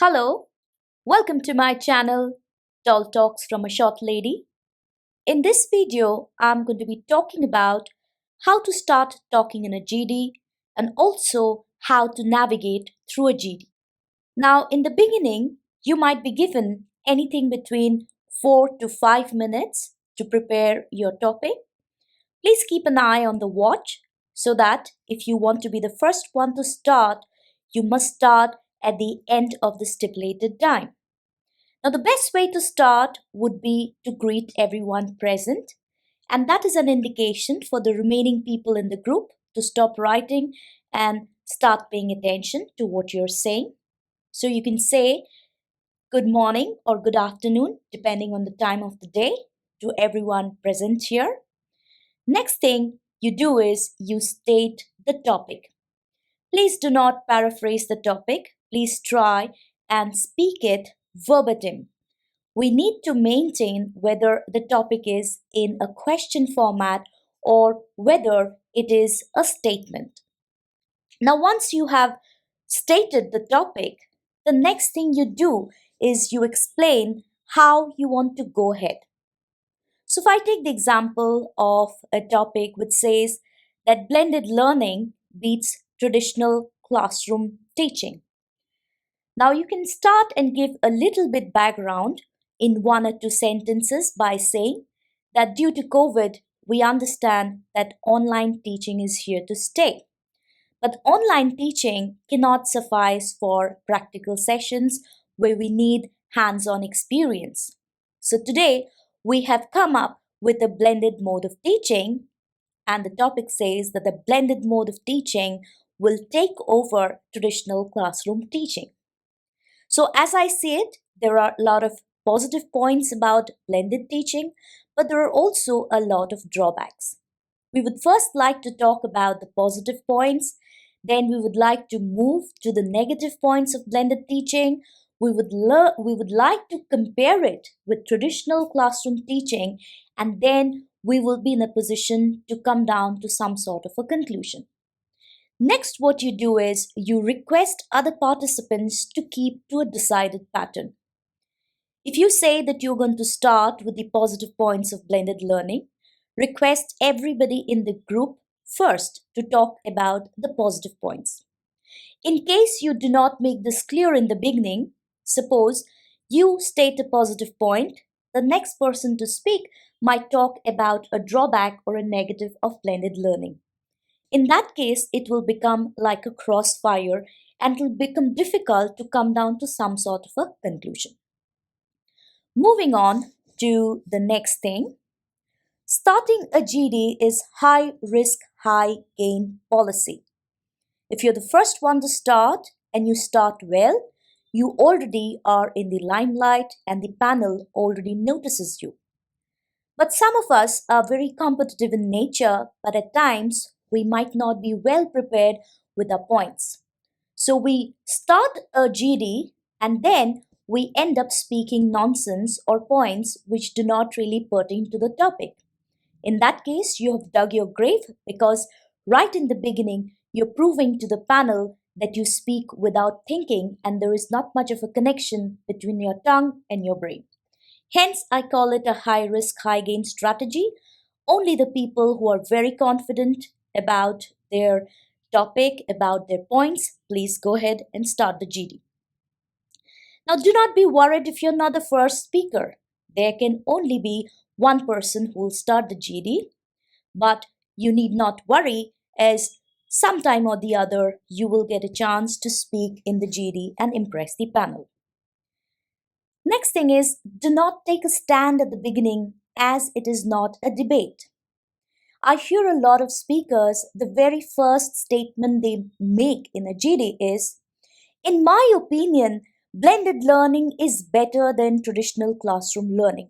Hello, welcome to my channel, Tall Talks from a Short Lady. In this video, I'm going to be talking about how to start talking in a GD and also how to navigate through a GD. Now, in the beginning, you might be given anything between 4 to 5 minutes to prepare your topic. Please keep an eye on the watch so that if you want to be the first one to start, you must start at the end of the stipulated time. Now, the best way to start would be to greet everyone present, and that is an indication for the remaining people in the group to stop writing and start paying attention to what you're saying. So you can say good morning or good afternoon, depending on the time of the day, to everyone present here. Next thing you do is you state the topic. Please do not paraphrase the topic. Please try and speak it verbatim. We need to maintain whether the topic is in a question format or whether it is a statement. Now, once you have stated the topic, the next thing you do is you explain how you want to go ahead. So, if I take the example of a topic which says that blended learning beats traditional classroom teaching. Now you can start and give a little bit background in one or two sentences by saying that due to COVID, we understand that online teaching is here to stay. But online teaching cannot suffice for practical sessions where we need hands on experience. So today, we have come up with a blended mode of teaching, and the topic says that the blended mode of teaching will take over traditional classroom teaching. So, as I see it, there are a lot of positive points about blended teaching, but there are also a lot of drawbacks. We would first like to talk about the positive points, then we would like to move to the negative points of blended teaching. We would like to compare it with traditional classroom teaching, and then we will be in a position to come down to some sort of a conclusion. Next, what you do is you request other participants to keep to a decided pattern. If you say that you're going to start with the positive points of blended learning, request everybody in the group first to talk about the positive points. In case you do not make this clear in the beginning, suppose you state a positive point, the next person to speak might talk about a drawback or a negative of blended learning. In that case, it will become like a crossfire and it will become difficult to come down to some sort of a conclusion. Moving on to the next thing, starting a GD is high risk, high gain policy. If you're the first one to start and you start well, you already are in the limelight and the panel already notices you. But some of us are very competitive in nature, but at times we might not be well prepared with our points. So we start a GD and then we end up speaking nonsense or points which do not really pertain to the topic. In that case, you have dug your grave because right in the beginning, you're proving to the panel that you speak without thinking and there is not much of a connection between your tongue and your brain. Hence, I call it a high risk, high gain strategy. Only the people who are very confident about their topic, about their points, please go ahead and start the GD. Now, do not be worried if you're not the first speaker. There can only be one person who will start the GD, but you need not worry as sometime or the other you will get a chance to speak in the GD and impress the panel. Next thing is, do not take a stand at the beginning as it is not a debate. I hear a lot of speakers, the very first statement they make in a GD is, in my opinion, blended learning is better than traditional classroom learning.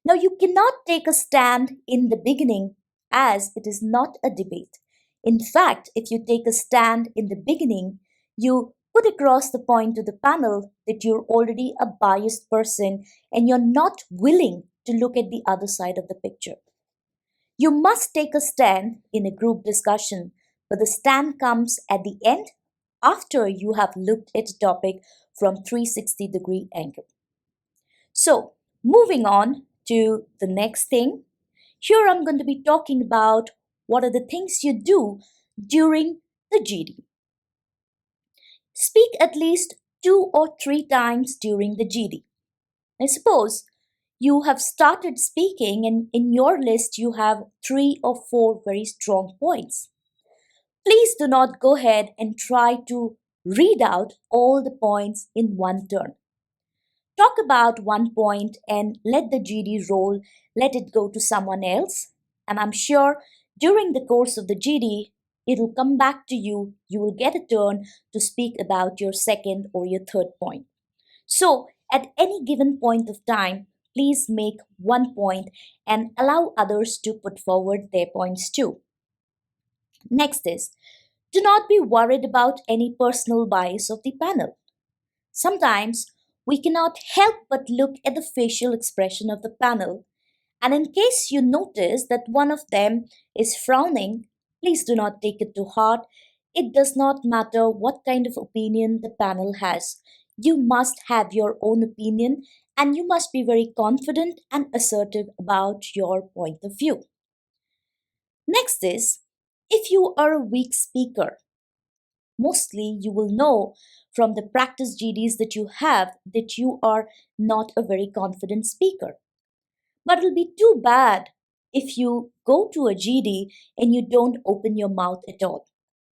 Now, you cannot take a stand in the beginning as it is not a debate. In fact, if you take a stand in the beginning, you put across the point to the panel that you're already a biased person and you're not willing to look at the other side of the picture. You must take a stand in a group discussion, but the stand comes at the end after you have looked at a topic from 360-degree angle. So, moving on to the next thing. Here I'm going to be talking about what are the things you do during the GD. Speak at least 2 or 3 times during the GD. I suppose you have started speaking and in your list you have 3 or 4 very strong points. Please do not go ahead and try to read out all the points in one turn. Talk about one point and let the GD roll, let it go to someone else. And I'm sure during the course of the GD, it'll come back to you. You will get a turn to speak about your second or your third point. So, at any given point of time, please make one point and allow others to put forward their points too. Next is, do not be worried about any personal bias of the panel. Sometimes we cannot help but look at the facial expression of the panel, and in case you notice that one of them is frowning, please do not take it to heart. It does not matter what kind of opinion the panel has. You must have your own opinion and you must be very confident and assertive about your point of view. Next is, if you are a weak speaker, mostly you will know from the practice GDs that you have that you are not a very confident speaker. But it'll be too bad if you go to a GD and you don't open your mouth at all.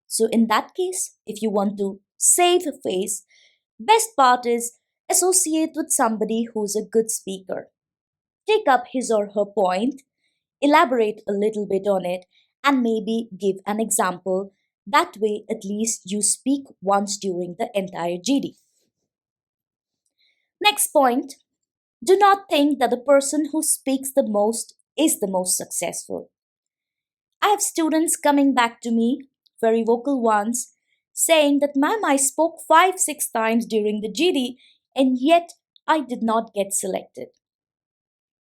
So in that case, if you want to save face, best part is associate with somebody who's a good speaker. Take up his or her point, elaborate a little bit on it, and maybe give an example. That way, at least you speak once during the entire GD. Next point, do not think that the person who speaks the most is the most successful. I have students coming back to me, very vocal ones, saying that, ma'am, I spoke 5, 6 times during the GD and yet I did not get selected.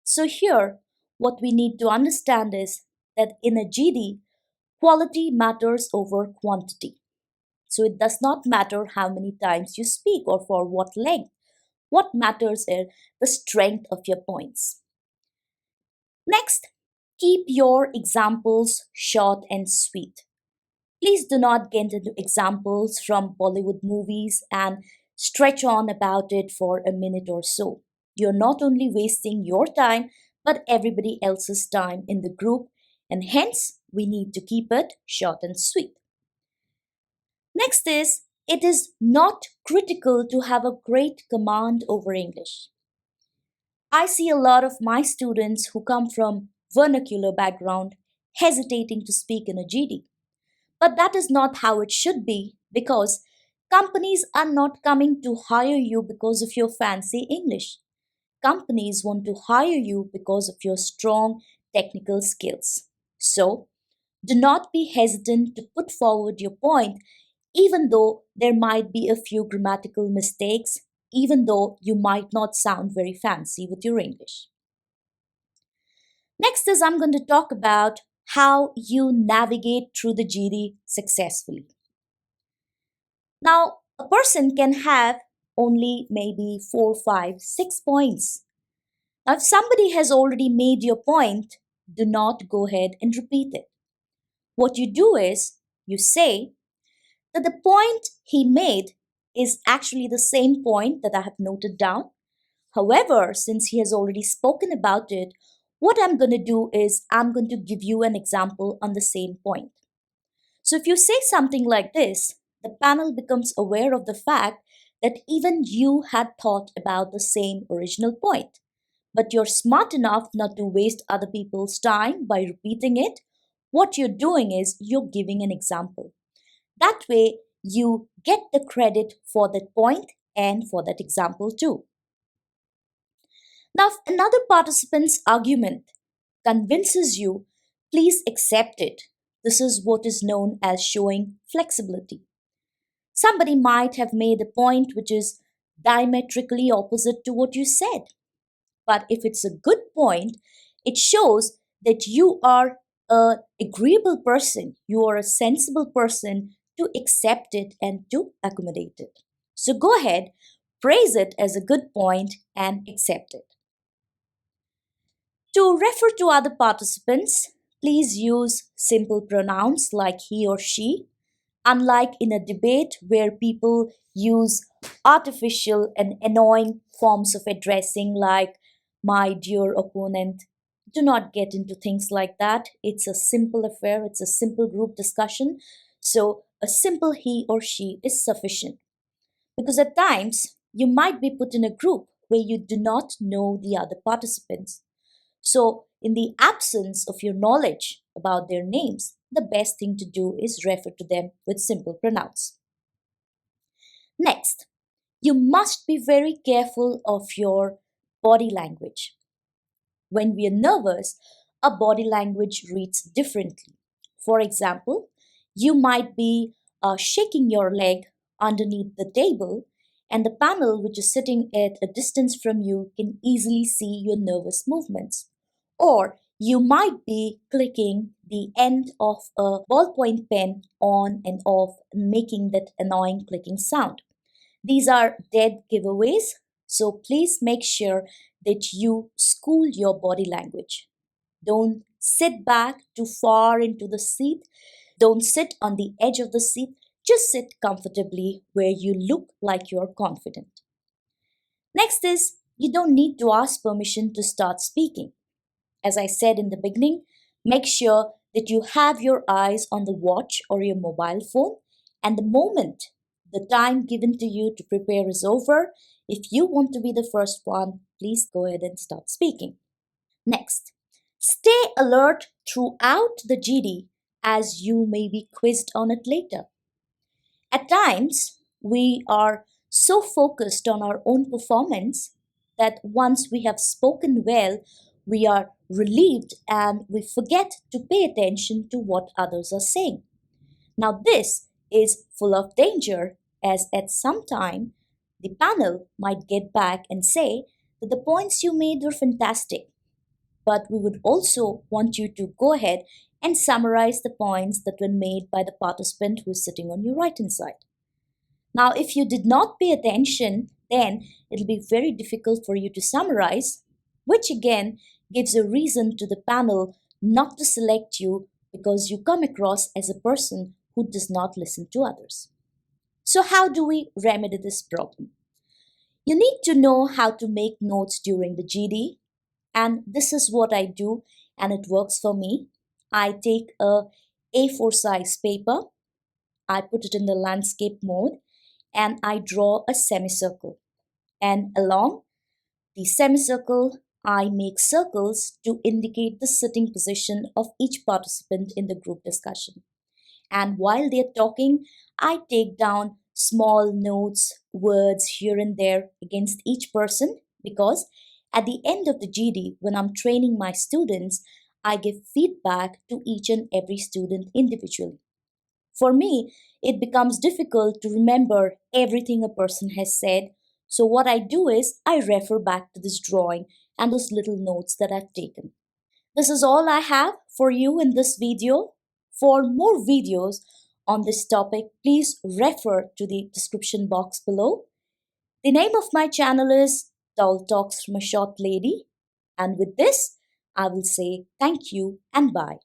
So, here, what we need to understand is that in a GD, quality matters over quantity. So, it does not matter how many times you speak or for what length. What matters is the strength of your points. Next, keep your examples short and sweet. Please do not get into examples from Bollywood movies and stretch on about it for a minute or so. You're not only wasting your time, but everybody else's time in the group, and hence we need to keep it short and sweet. Next is, it is not critical to have a great command over English. I see a lot of my students who come from vernacular background hesitating to speak in a GD. But that is not how it should be because companies are not coming to hire you because of your fancy English. Companies want to hire you because of your strong technical skills. So, do not be hesitant to put forward your point, even though there might be a few grammatical mistakes, even though you might not sound very fancy with your English. Next is I'm going to talk about how you navigate through the GD successfully. Now, a person can have only maybe 4, 5, 6 points. Now, if somebody has already made your point, do not go ahead and repeat it. What you do is you say that the point he made is actually the same point that I have noted down. However, since he has already spoken about it, what I'm going to do is I'm going to give you an example on the same point. So if you say something like this, the panel becomes aware of the fact that even you had thought about the same original point. But you're smart enough not to waste other people's time by repeating it. What you're doing is you're giving an example. That way, you get the credit for that point and for that example too. Now, if another participant's argument convinces you, please accept it. This is what is known as showing flexibility. Somebody might have made a point which is diametrically opposite to what you said. But if it's a good point, it shows that you are an agreeable person, you are a sensible person to accept it and to accommodate it. So go ahead, praise it as a good point and accept it. To refer to other participants, please use simple pronouns like he or she, unlike in a debate where people use artificial and annoying forms of addressing like my dear opponent. Do not get into things like that. It's a simple affair, it's a simple group discussion. So, a simple he or she is sufficient. Because at times, you might be put in a group where you do not know the other participants. So, in the absence of your knowledge about their names, the best thing to do is refer to them with simple pronouns. Next, you must be very careful of your body language. When we are nervous, our body language reads differently. For example, you might be shaking your leg underneath the table, and the panel, which is sitting at a distance from you, can easily see your nervous movements. Or you might be clicking the end of a ballpoint pen on and off, making that annoying clicking sound. These are dead giveaways, so please make sure that you school your body language. Don't sit back too far into the seat. Don't sit on the edge of the seat. Just sit comfortably where you look like you're confident. Next is you don't need to ask permission to start speaking. As I said in the beginning, make sure that you have your eyes on the watch or your mobile phone, and the moment the time given to you to prepare is over, if you want to be the first one, please go ahead and start speaking. Next, stay alert throughout the GD as you may be quizzed on it later. At times, we are so focused on our own performance that once we have spoken well, we are relieved and we forget to pay attention to what others are saying. Now, this is full of danger as at some time the panel might get back and say that the points you made were fantastic, but we would also want you to go ahead and summarize the points that were made by the participant who is sitting on your right hand side. Now, if you did not pay attention, then it'll be very difficult for you to summarize, which again gives a reason to the panel not to select you because you come across as a person who does not listen to others. So, how do we remedy this problem? You need to know how to make notes during the GD, and this is what I do, and it works for me. I take a A4 size paper, I put it in the landscape mode, and I draw a semicircle. And along the semicircle, I make circles to indicate the sitting position of each participant in the group discussion. And while they're talking, I take down small notes, words here and there against each person because at the end of the GD, when I'm training my students, I give feedback to each and every student individually. For me, it becomes difficult to remember everything a person has said. So, what I do is I refer back to this drawing and those little notes that I've taken. This is all I have for you in this video. For more videos on this topic, please refer to the description box below. The name of my channel is Tall Talks from a Short Lady. And with this, I will say thank you and bye.